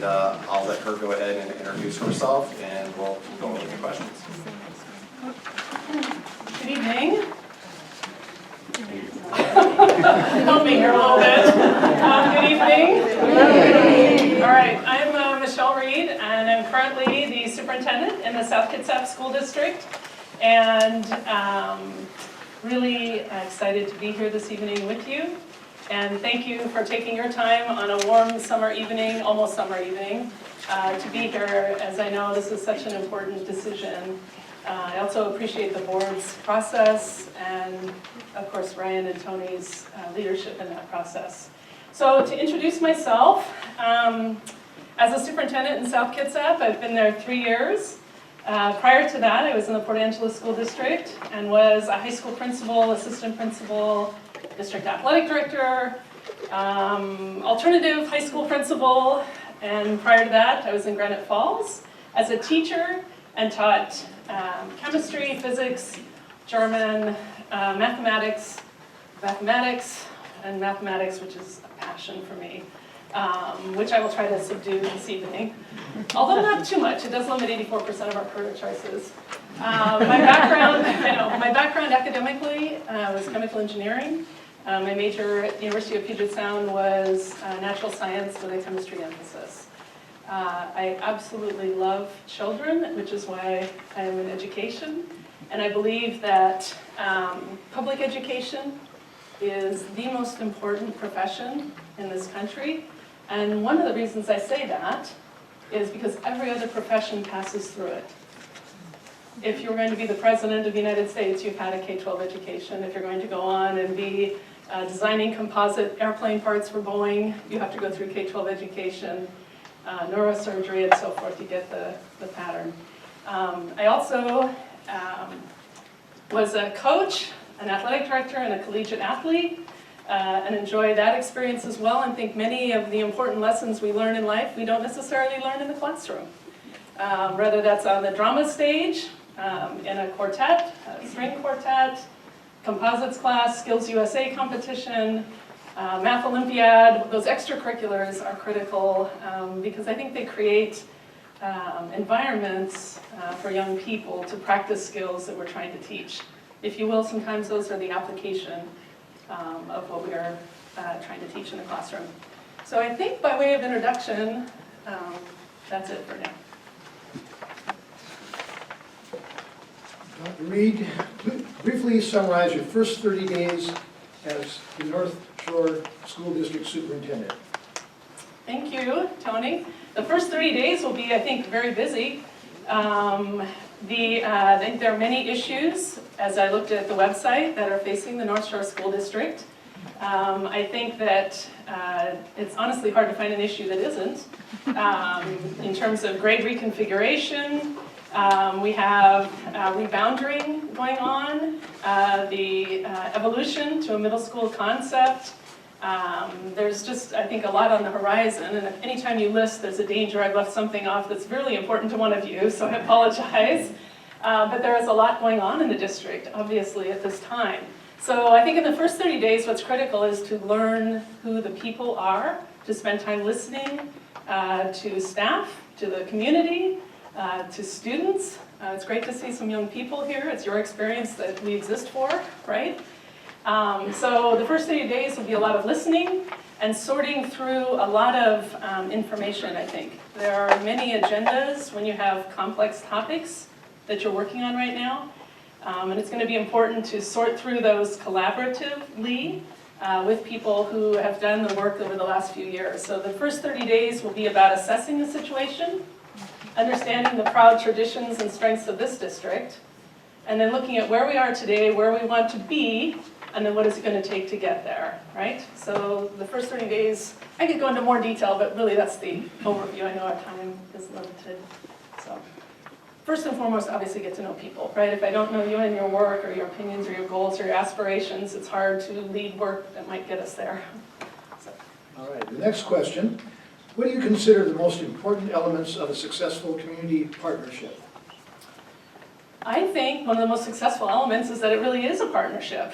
I'll let her go ahead and introduce herself, and we'll go over the questions. Good evening. Help me here a little bit. Good evening. All right, I'm Michelle Reid, and I'm currently the superintendent in the South Kitsap School District, and really excited to be here this evening with you. And thank you for taking your time on a warm summer evening, almost summer evening, to be here, as I know this is such an important decision. I also appreciate the board's process and, of course, Ryan and Tony's leadership in that process. So to introduce myself, as a superintendent in South Kitsap, I've been there 3 years. Prior to that, I was in the Port Angeles School District and was a high school principal, assistant principal, district athletic director, alternative high school principal, and prior to that, I was in Granite Falls as a teacher and taught chemistry, physics, German, mathematics, which is a passion for me, which I will try to subdue this evening. Although not too much, it does limit 84% of our career choices. My background academically was chemical engineering. My major at the University of Puget Sound was natural science with a chemistry emphasis. I absolutely love children, which is why I am in education. And I believe that public education is the most important profession in this country. And one of the reasons I say that is because every other profession passes through it. If you're going to be the President of the United States, you've had a K-12 education. If you're going to go on and be designing composite airplane parts for Boeing, you have to go through K-12 education, neurosurgery, and so forth. You get the pattern. I also was a coach, an athletic director, and a collegiate athlete, and enjoy that experience as well, and think many of the important lessons we learn in life we don't necessarily learn in the classroom. Whether that's on the drama stage, in a quartet, a string quartet, composites class, Skills USA competition, Math Olympiad, those extracurriculars are critical because I think they create environments for young people to practice skills that we're trying to teach. If you will, sometimes those are the application of what we are trying to teach in the classroom. So I think by way of introduction, that's it for now. Dr. Reid, briefly summarize your first 30 days as the North Shore School District Superintendent. Thank you, Tony. The first 30 days will be, I think, very busy. I think there are many issues, as I looked at the website, that are facing the North Shore School District. I think that it's honestly hard to find an issue that isn't. In terms of grade reconfiguration, we have reboundering going on, the evolution to a middle school concept. There's just, I think, a lot on the horizon, and anytime you list, there's a danger I've left something off that's really important to one of you, so I apologize. But there is a lot going on in the district, obviously, at this time. So I think in the first 30 days, what's critical is to learn who the people are, to spend time listening to staff, to the community, to students. It's great to see some young people here. It's your experience that we exist for, right? So the first 30 days will be a lot of listening and sorting through a lot of information, I think. There are many agendas when you have complex topics that you're working on right now. And it's going to be important to sort through those collaboratively with people who have done the work over the last few years. So the first 30 days will be about assessing the situation, understanding the proud traditions and strengths of this district, and then looking at where we are today, where we want to be, and then what is it going to take to get there, right? So the first 30 days, I could go into more detail, but really that's the overview. I know our time is limited. So first and foremost, obviously get to know people, right? If I don't know you and your work or your opinions or your goals or your aspirations, it's hard to lead work that might get us there. So. All right, the next question. What do you consider the most important elements of a successful community partnership? I think one of the most successful elements is that it really is a partnership.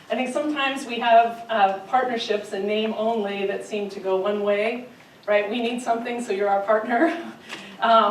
I think sometimes we have partnerships in name only that seem to go one way. right? We need something, so you're our partner.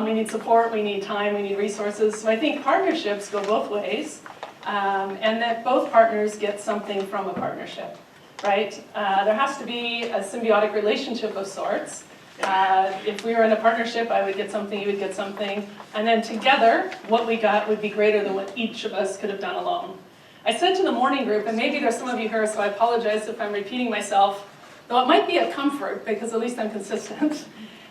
We need support, we need time, we need resources. So I think partnerships go both ways, and that both partners get something from a partnership, right? There has to be a symbiotic relationship of sorts. If we were in a partnership, I would get something, you would get something, and then together, what we got would be greater than what each of us could have done alone. I said to the morning group, and maybe there's some of you here, so I apologize if I'm repeating myself, though it might be a comfort, because at least I'm consistent.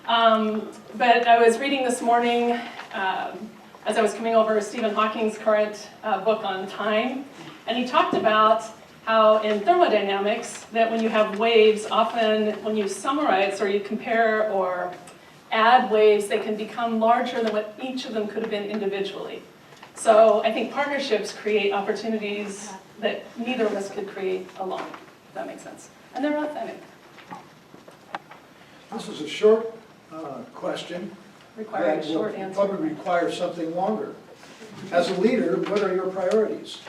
But I was reading this morning, as I was coming over Stephen Hawking's current book on time, and he talked about how in thermodynamics, that when you have waves, often when you summarize or you compare or add waves, they can become larger than what each of them could have been individually. So I think partnerships create opportunities that neither of us could create alone, if that makes sense. And they're authentic. This is a short question. Require a that short will answer. probably require something longer. As a leader, what are your priorities?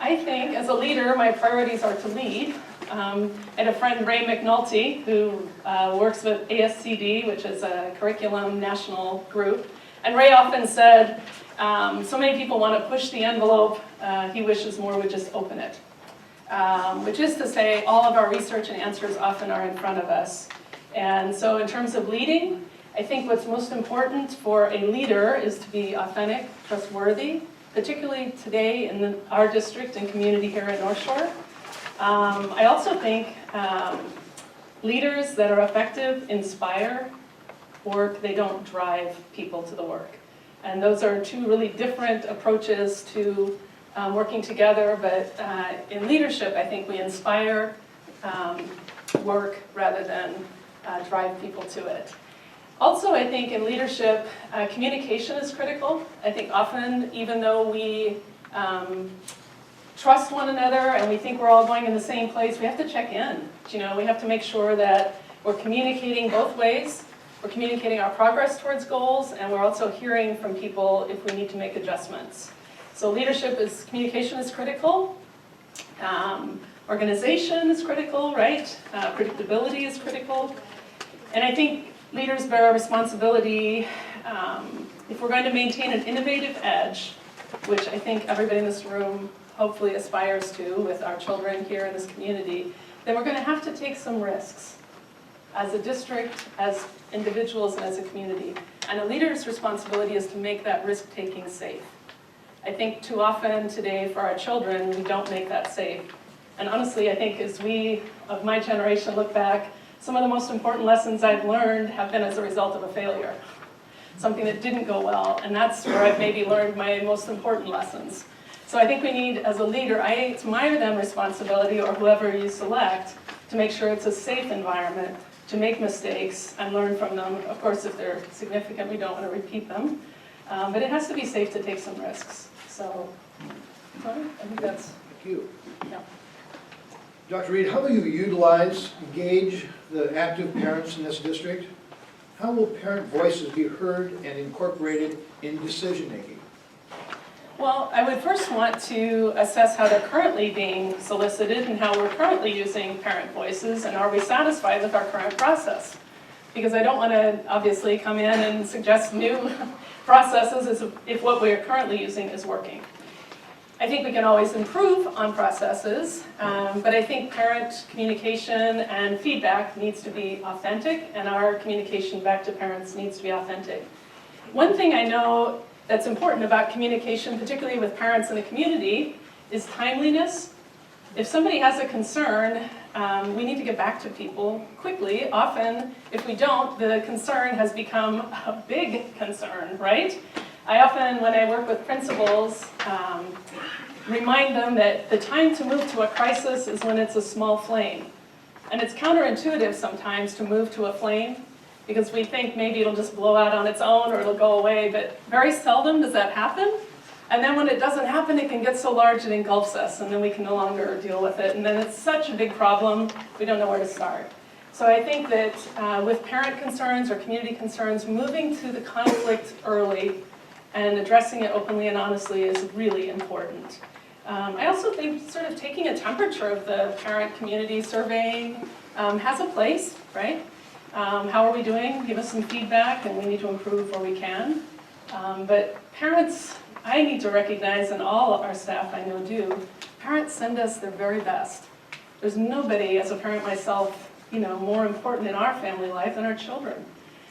I think as a leader, my priorities are to lead. I had a friend, Ray McNulty, who works with ASCD, which is a curriculum national group. And Ray often said, so many people want to push the envelope, he wishes more would just open it. Which is to say, all of our research and answers often are in front of us. And so in terms of leading, I think what's most important for a leader is to be authentic, trustworthy, particularly today in our district and community here at North Shore. I also think leaders that are effective inspire work, they don't drive people to the work. And those are two really different approaches to working together, but in leadership, I think we inspire work rather than drive people to it. Also, I think in leadership, communication is critical. I think often, even though we trust one another and we think we're all going in the same place, we have to check in. You know, we have to make sure that we're communicating both ways. We're communicating our progress towards goals, and we're also hearing from people if we need to make adjustments. So communication is critical. Organization is critical, right? Predictability is critical. And I think leaders bear a responsibility, if we're going to maintain an innovative edge, which I think everybody in this room hopefully aspires to with our children here in this community, then we're going to have to take some risks as a district, as individuals, and as a community. And a leader's responsibility is to make that risk-taking safe. I think too often today for our children, we don't make that safe. And honestly, I think as we, of my generation, look back, some of the most important lessons I've learned have been as a result of a failure. Something that didn't go well, and that's where I've maybe learned my most important lessons. So I think we need, as a leader, it's my or them responsibility, or whoever you select, to make sure it's a safe environment, to make mistakes and learn from them. Of course, if they're significant, we don't want to repeat them. But it has to be safe to take some risks. So I think that's... Thank you. Yeah. Dr. Reid, how will you engage the active parents in this district? How will parent voices be heard and incorporated in decision-making? Well, I would first want to assess how they're currently being solicited and how we're currently using parent voices, and are we satisfied with our current process? Because I don't want to obviously come in and suggest new processes if what we're currently using is working. I think we can always improve on processes, but I think parent communication and feedback needs to be authentic, and our communication back to parents needs to be authentic. One thing I know that's important about communication, particularly with parents in the community, is timeliness. If somebody has a concern, we need to get back to people quickly. Often, if we don't, the concern has become a big concern, right? I often, when I work with principals, remind them that the time to move to a crisis is when it's a small flame. And it's counterintuitive sometimes to move to a flame, because we think maybe it'll just blow out on its own or it'll go away, but very seldom does that happen. And then when it doesn't happen, it can get so large it engulfs us, and then we can no longer deal with it. And then it's such a big problem, we don't know where to start. So I think that with parent concerns or community concerns, moving to the conflict early and addressing it openly and honestly is really important. I also think sort of taking a temperature of the parent community surveying has a place, right? How are we doing? Give us some feedback, and we need to improve where we can. But parents, I need to recognize, and all our staff I know do, parents send us their very best. There's nobody, as a parent myself, more important in our family life than our children.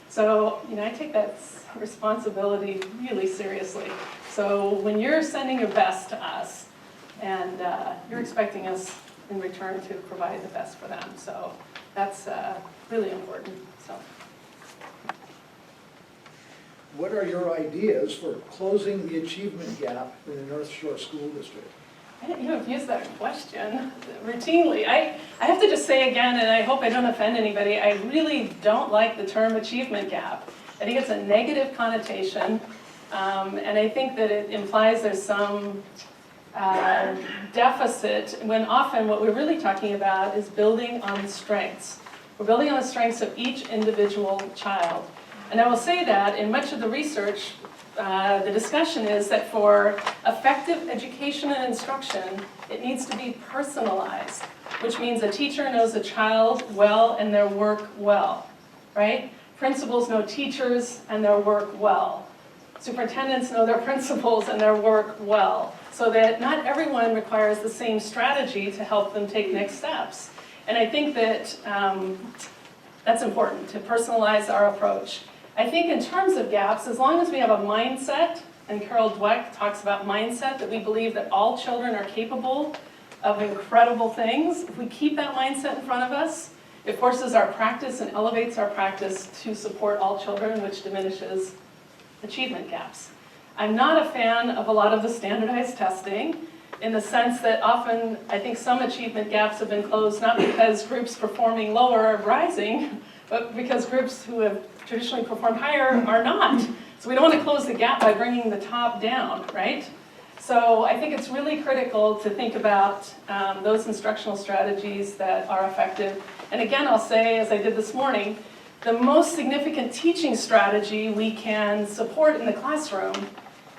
So, I take that responsibility really seriously. So when you're sending your best to us, and you're expecting us in return to provide the best for them. So that's really important. So, What are your ideas for closing the achievement gap in the North Shore School District? you have used that question routinely. I have to just say again, and I hope I don't offend anybody, I really don't like the term achievement gap. I think it's a negative connotation, and I think that it implies there's some deficit, when often what we're really talking about is building on strengths. We're building on the strengths of each individual child. And I will say that in much of the research, the discussion is that for effective education and instruction, it needs to be personalized, which means a teacher knows a child well and their work well, right? Principals know teachers and their work well. Superintendents know their principals and their work well, so that not everyone requires the same strategy to help them take next steps. And I think that that's important, to personalize our approach. I think in terms of gaps, as long as we have a mindset, and Carol Dweck talks about mindset, that we believe that all children are capable of incredible things, if we keep that mindset in front of us, it forces our practice and elevates our practice to support all children, which diminishes achievement gaps. I'm not a fan of a lot of the standardized testing, in the sense that often I think some achievement gaps have been closed not because groups performing lower are rising, but because groups who have traditionally performed higher are not. So we don't want to close the gap by bringing the top down, right? So I think it's really critical to think about those instructional strategies that are effective. And again, I'll say, as I did this morning, the most significant teaching strategy we can support in the classroom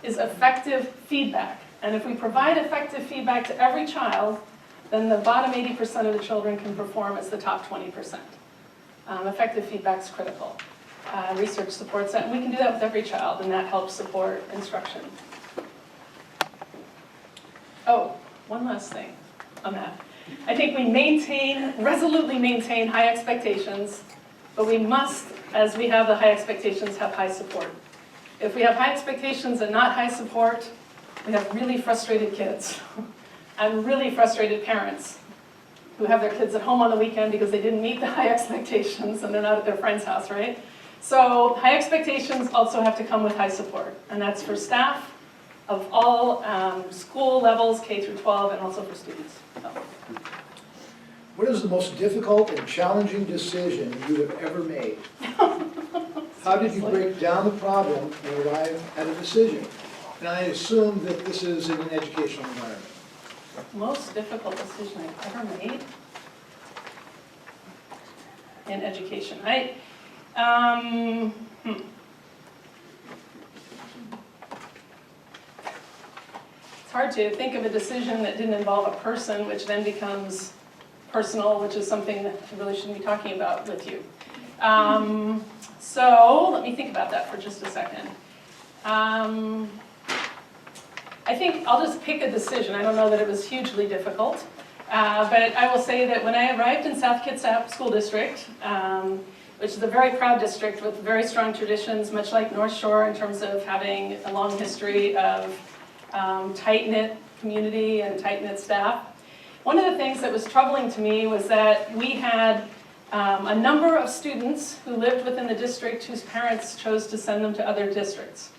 is effective feedback. And if we provide effective feedback to every child, then the bottom 80% of the children can perform as the top 20%. Effective feedback is critical. Research supports that, and we can do that with every child, and that helps support instruction. Oh, one last thing on that. I think we resolutely maintain high expectations, but we must, as we have the high expectations, have high support. If we have high expectations and not high support, we have really frustrated kids and really frustrated parents who have their kids at home on the weekend because they didn't meet the high expectations and they're not at their friend's house, right? So high expectations also have to come with high support, and that's for staff of all school levels, K through 12, and also for students. So. What is the most difficult and challenging decision you have ever made? How did you break down the problem and arrive at a decision? And I assume that this is in an educational environment. Most difficult decision I've ever made in education. It's hard to think of a decision that didn't involve a person, which then becomes personal, which is something that I really shouldn't be talking about with you. So let me think about that for just a second. I think I'll just pick a decision. I don't know that it was hugely difficult, but I will say that when I arrived in South Kitsap School District, which is a very proud district with very strong traditions, much like North Shore in terms of having a long history of tight-knit community and tight-knit staff, one of the things that was troubling to me was that we had a number of students who lived within the district whose parents chose to send them to other districts,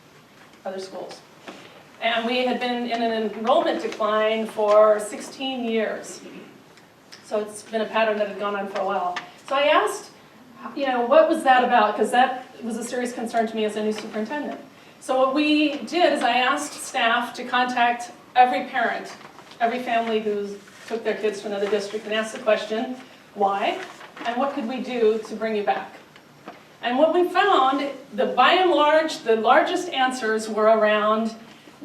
other schools. And we had been in an enrollment decline for 16 years. So it's been a pattern that had gone on for a while. So I asked, what was that about? Because that was a serious concern to me as a new superintendent. So what we did is I asked staff to contact every parent, every family who took their kids to another district, and asked the question, why? And what could we do to bring you back? And what we found, by and large, the largest answers were around,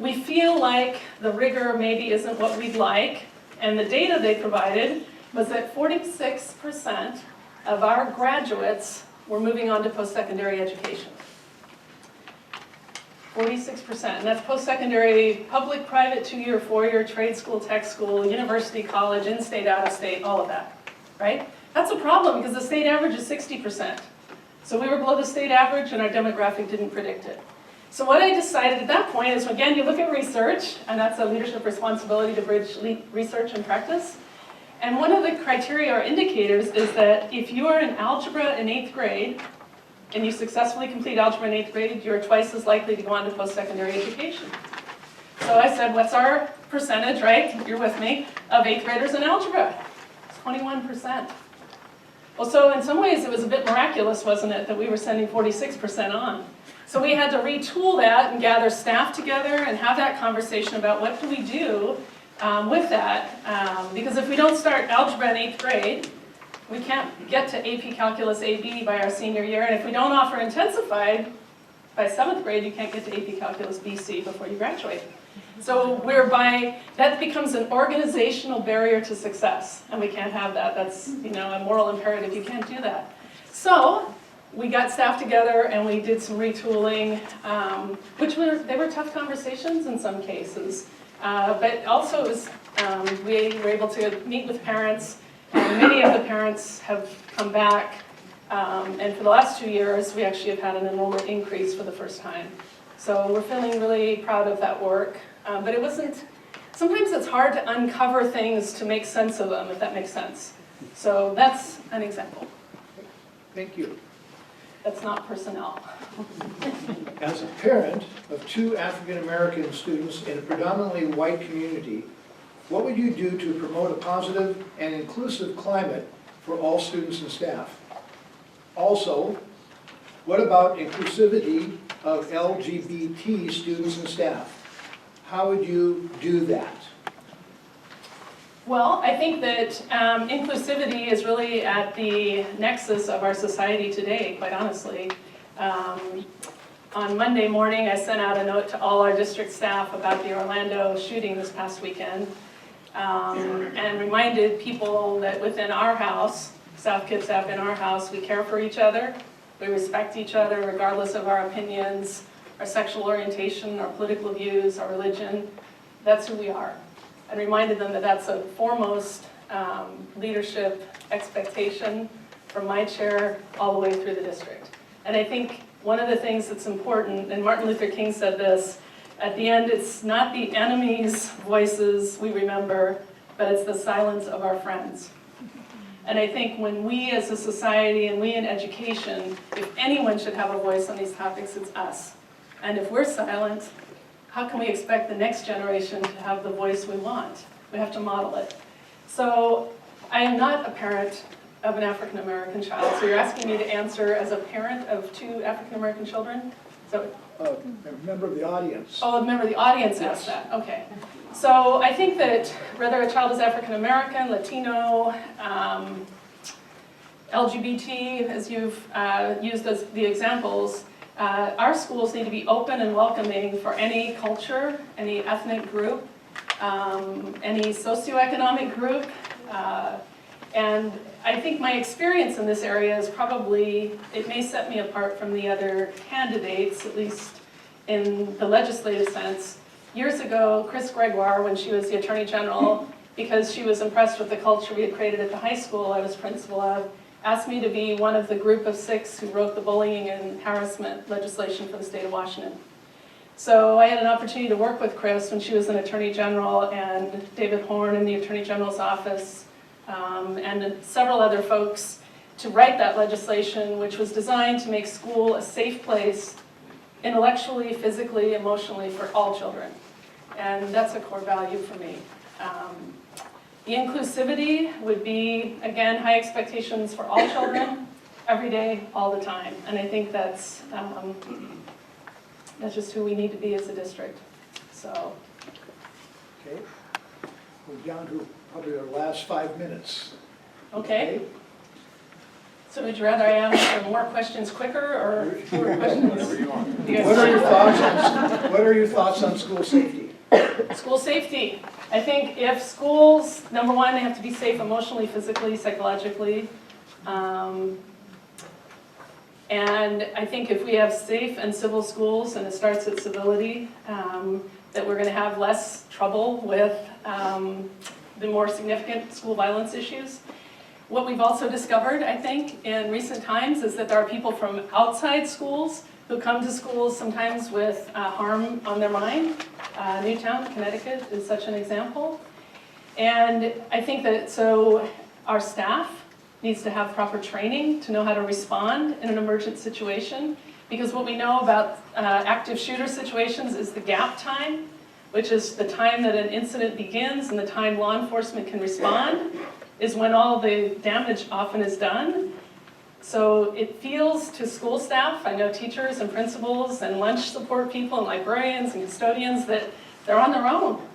we feel like the rigor maybe isn't what we'd like, and the data they provided was that 46% of our graduates were moving on to post-secondary education. 46%, and that's post-secondary, public, private, 2-year, 4-year, trade school, tech school, university, college, in-state, out-of-state, all of that, right? That's a problem because the state average is 60%. So we were below the state average and our demographic didn't predict it. So what I decided at that point is, again, you look at research, and that's a leadership responsibility to bridge research and practice. And one of the criteria or indicators is that if you are in algebra in 8th grade, and you successfully complete algebra in 8th grade, you're twice as likely to go on to post-secondary education. So I said, what's our percentage, right, you're with me, of 8th graders in algebra? It's 21%. Well, so in some ways it was a bit miraculous, wasn't it, that we were sending 46% on. So we had to retool that and gather staff together and have that conversation about what do we do with that. Because if we don't start algebra in 8th grade, we can't get to AP Calculus AB by our senior year, and if we don't offer intensified, by 7th grade you can't get to AP Calculus BC before you graduate. So that becomes an organizational barrier to success, and we can't have that. That's a moral imperative, you can't do that. So we got staff together and we did some retooling, they were tough conversations in some cases, but also it was, we were able to meet with parents. And many of the parents have come back, and for the last 2 years, we actually have had an enrollment increase for the first time. So we're feeling really proud of that work. But it wasn't, sometimes it's hard to uncover things to make sense of them, if that makes sense. So that's an example. Thank you. That's not personnel. As a parent of 2 African-American students in a predominantly white community, what would you do to promote a positive and inclusive climate for all students and staff? Also, what about inclusivity of LGBT students and staff? How would you do that? Well, I think that inclusivity is really at the nexus of our society today, quite honestly. On Monday morning, I sent out a note to all our district staff about the Orlando shooting this past weekend. And reminded people that within our house, South Kitsap in our house, we care for each other, we respect each other regardless of our opinions, our sexual orientation, our political views, our religion. That's who we are. And reminded them that that's a foremost leadership expectation from my chair all the way through the district. And I think one of the things that's important, and Martin Luther King said this, at the end, it's not the enemy's voices we remember, but it's the silence of our friends. And I think when we as a society and we in education, if anyone should have a voice on these topics, it's us. And if we're silent, how can we expect the next generation to have the voice we want? We have to model it. So I am not a parent of an African-American child, so you're asking me to answer as a parent of 2 African-American children? So. A member of the audience. Oh, a member of the audience asked that, okay. So I think that whether a child is African-American, Latino, LGBT, as you've used as the examples, our schools need to be open and welcoming for any culture, any ethnic group, any socioeconomic group. And I think my experience in this area is probably, it may set me apart from the other candidates, at least in the legislative sense. Years ago, Chris Gregoire, when she was the Attorney General, because she was impressed with the culture we had created at the high school I was principal of, asked me to be one of the group of 6 who wrote the bullying and harassment legislation for the state of Washington. So I had an opportunity to work with Chris when she was an Attorney General, and David Horn in the Attorney General's office, and several other folks to write that legislation, which was designed to make school a safe place intellectually, physically, emotionally for all children. And that's a core value for me. The inclusivity would be, again, high expectations for all children, every day, all the time. And I think that's just who we need to be as a district. So. Okay. We're down to probably our last 5 minutes. Okay. So would you rather I answer more questions quicker or fewer questions? Whatever you want. You guys What are your decide. what are your thoughts on school safety? School safety. I think if schools, number one, they have to be safe emotionally, physically, psychologically. And I think if we have safe and civil schools, and it starts at civility, that we're going to have less trouble with the more significant school violence issues. What we've also discovered, I think, in recent times is that there are people from outside schools who come to schools sometimes with harm on their mind. Newtown, Connecticut is such an example. And I think that so our staff needs to have proper training to know how to respond in an emergent situation. Because what we know about active shooter situations is the gap time, which is the time that an incident begins and the time law enforcement can respond, is when all the damage often is done. So it feels to school staff, I know teachers and principals and lunch support people and librarians and custodians, that they're on their own,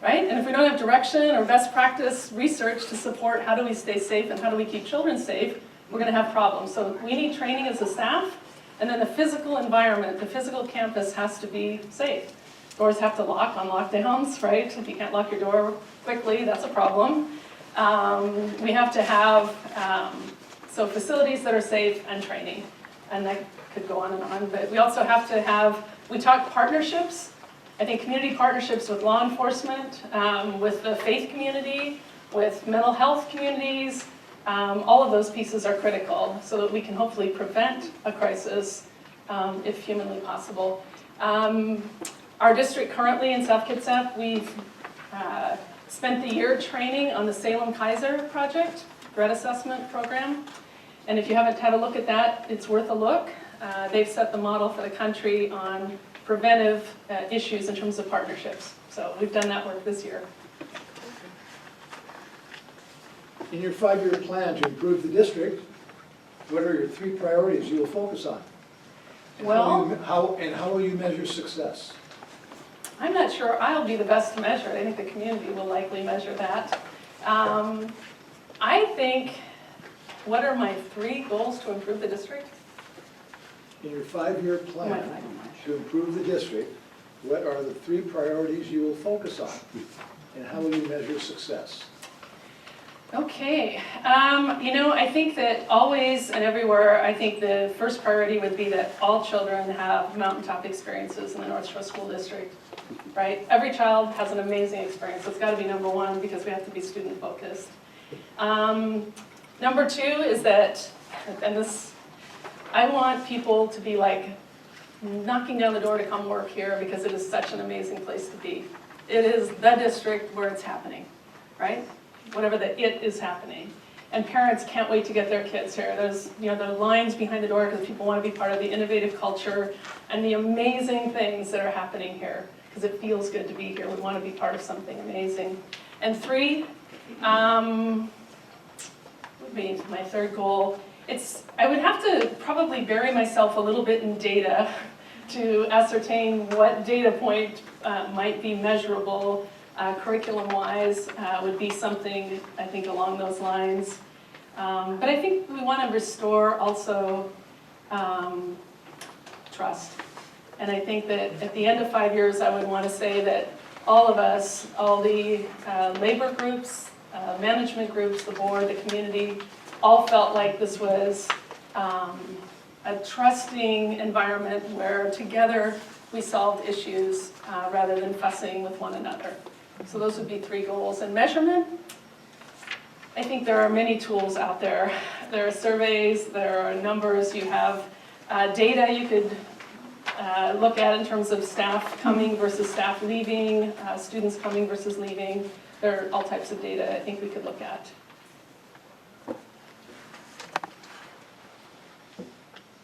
right? And if we don't have direction or best practice research to support how do we stay safe and how do we keep children safe, we're gonna have problems. So we need training as a staff, and then the physical environment, the physical campus has to be safe. Doors have to lock on lockdowns, right? If you can't lock your door quickly, that's a problem. We have to have so facilities that are safe and training, and that could go on and on. But we also have to have, we talk partnerships. I think community partnerships with law enforcement, with the faith community, with mental health communities, all of those pieces are critical so that we can hopefully prevent a crisis if humanly possible. Our district currently in South Kitsap, we've spent the year training on the Salem-Kaiser project, threat assessment program. And if you haven't had a look at that, it's worth a look. They've set the model for the country on preventive issues in terms of partnerships. So we've done that work this year. In your 5-year plan to improve the district, what are your 3 priorities you will focus on? And how will you measure success? I'm not sure I'll be the best to measure it. I think the community will likely measure that. I think, what are my 3 goals to improve the district? In your 5-year plan to improve the district, what are the 3 priorities you will focus on? And how will you measure success? Okay, I think that always and everywhere, I think the first priority would be that all children have mountaintop experiences in the North Shore School District, right? Every child has an amazing experience. It's got to be number 1 because we have to be student focused. Number 2 is that, and this, I want people to be like knocking down the door to come work here because it is such an amazing place to be. It is the district where it's happening, right? Whatever the it is happening. And parents can't wait to get their kids here. There's, there are lines behind the door because people want to be part of the innovative culture and the amazing things that are happening here because it feels good to be here. We want to be part of something amazing. And 3, would be my 3rd goal. I would have to probably bury myself a little bit in data to ascertain what data point might be measurable curriculum-wise, would be something, I think, along those lines. But I think we want to restore also trust. And I think that at the end of 5 years, I would want to say that all of us, all the labor groups, management groups, the board, the community, all felt like this was a trusting environment where together we solved issues rather than fussing with one another. So those would be 3 goals. And measurement, I think there are many tools out there. There are surveys, there are numbers, you have data you could look at in terms of staff coming versus staff leaving, students coming versus leaving. There are all types of data I think we could look at.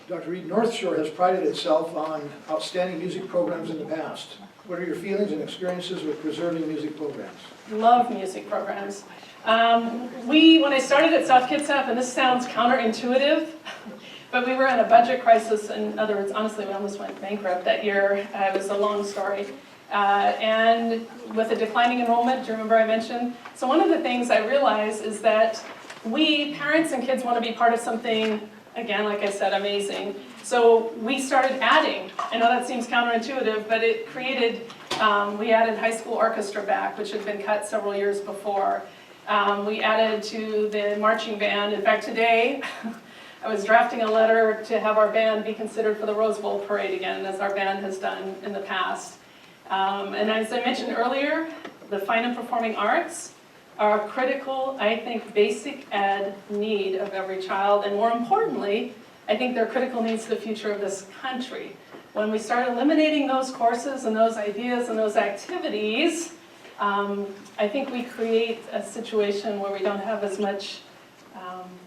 Dr. Reid, North Shore has prided itself on outstanding music programs in the past. What are your feelings and experiences with preserving music programs? Love music programs. When I started at South Kitsap, and this sounds counterintuitive, but we were in a budget crisis. In other words, honestly, we almost went bankrupt that year. It was a long story. And with a declining enrollment, do you remember I mentioned? So one of the things I realized is that we, parents and kids, want to be part of something, again, like I said, amazing. So we started adding. I know that seems counterintuitive, but it created, we added high school orchestra back, which had been cut several years before. We added to the marching band. In fact, today, I was drafting a letter to have our band be considered for the Rose Bowl parade again, as our band has done in the past. And as I mentioned earlier, the fine and performing arts are a critical, I think, basic ed need of every child, and more importantly, I think they're critical needs to the future of this country. When we start eliminating those courses and those ideas and those activities, I think we create a situation where we don't have as much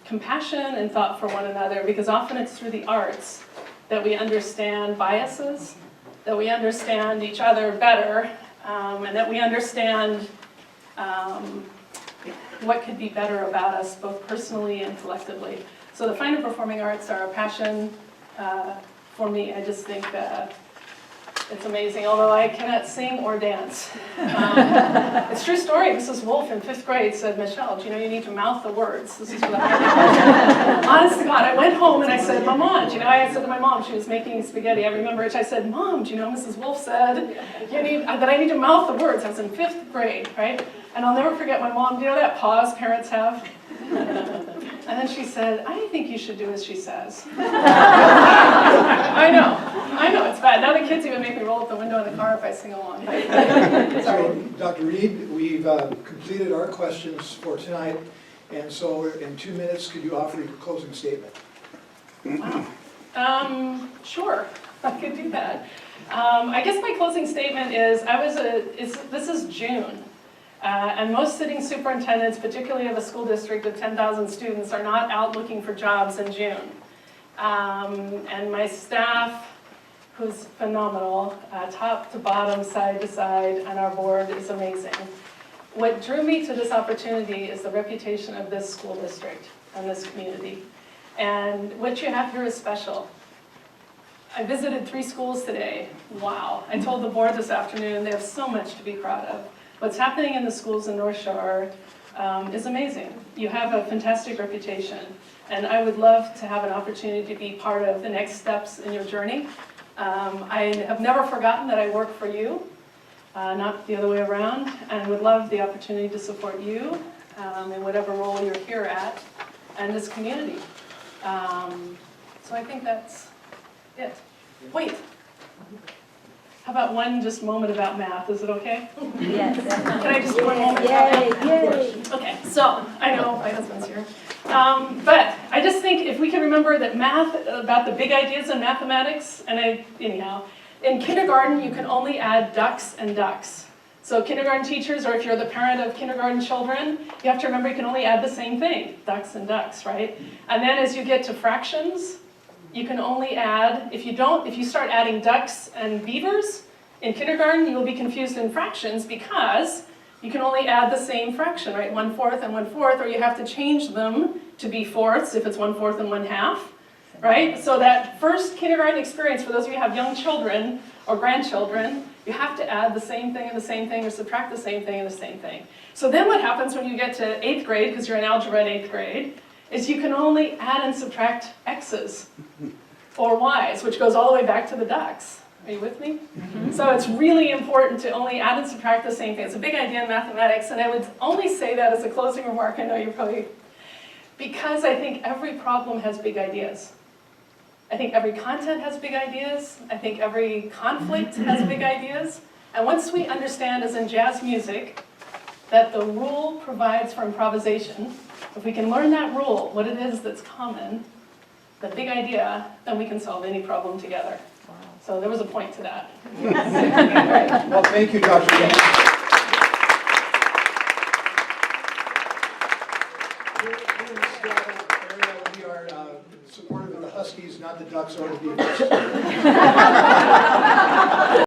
compassion and thought for one another, because often it's through the arts that we understand biases, that we understand each other better, and that we understand what could be better about us, both personally and collectively. So the fine and performing arts are a passion for me. I just think it's amazing, although I cannot sing or dance. It's a true story. Mrs. Wolf in 5th grade said, Michelle, do you know you need to mouth the words? This is what I honest to God, I went home and I said, Mama, do you know, I said to my mom, she was making spaghetti, I remember it, I said, Mom, do you know Mrs. Wolf said that I need to mouth the words? I was in 5th grade, right? And I'll never forget my mom, do you know that pause parents have? And then she said, I think you should do as she says. I know, it's bad. Now the kids even make me roll up the window in the car if I sing along. So, Dr. Reid, we've completed our questions for tonight, and so in 2 minutes, could you offer your closing statement? Wow. Sure, I could do that. I guess my closing statement is, this is June. And most sitting superintendents, particularly of a school district of 10,000 students, are not out looking for jobs in June. And my staff, who's phenomenal, top to bottom, side to side, and our board is amazing. What drew me to this opportunity is the reputation of this school district and this community. And what you have here is special. I visited 3 schools today. Wow. I told the board this afternoon they have so much to be proud of. What's happening in the schools in North Shore is amazing. You have a fantastic reputation, and I would love to have an opportunity to be part of the next steps in your journey. I have never forgotten that I work for you, not the other way around, and would love the opportunity to support you in whatever role you're here at and this community. So I think that's it. Wait. How about one just moment about math? Is it okay? Yes. Can I just do one moment about math? Yay. Okay, so I know my husband's here. But I just think if we can remember that math, about the big ideas in mathematics, and anyhow, in kindergarten you can only add ducks and ducks. So kindergarten teachers, or if you're the parent of kindergarten children, you have to remember you can only add the same thing, ducks and ducks, right? And then as you get to fractions, you can only add, if you start adding ducks and beavers in kindergarten, you will be confused in fractions because you can only add the same fraction, right? 1/4 and 1/4, or you have to change them to be fourths if it's 1/4 and 1/2, right? So that first kindergarten experience, for those of you who have young children or grandchildren, you have to add the same thing and the same thing, or subtract the same thing and the same thing. So then what happens when you get to 8th grade, because you're in algebra in 8th grade, is you can only add and subtract x's or y's, which goes all the way back to the ducks. Are you with me? Mm-hmm. So it's really important to only add and subtract the same thing. It's a big idea in mathematics, and I would only say that as a closing remark. I know you're probably, because I think every problem has big ideas. I think every content has big ideas. I think every conflict has big ideas. And once we understand, as in jazz music, that the rule provides for improvisation, if we can learn that rule, what it is that's common, the big idea, then we can solve any problem together. Wow. So there was a point to that. Well, thank you, Dr. Reid. We are supportive of the Huskies, not the Ducks or the Beavers.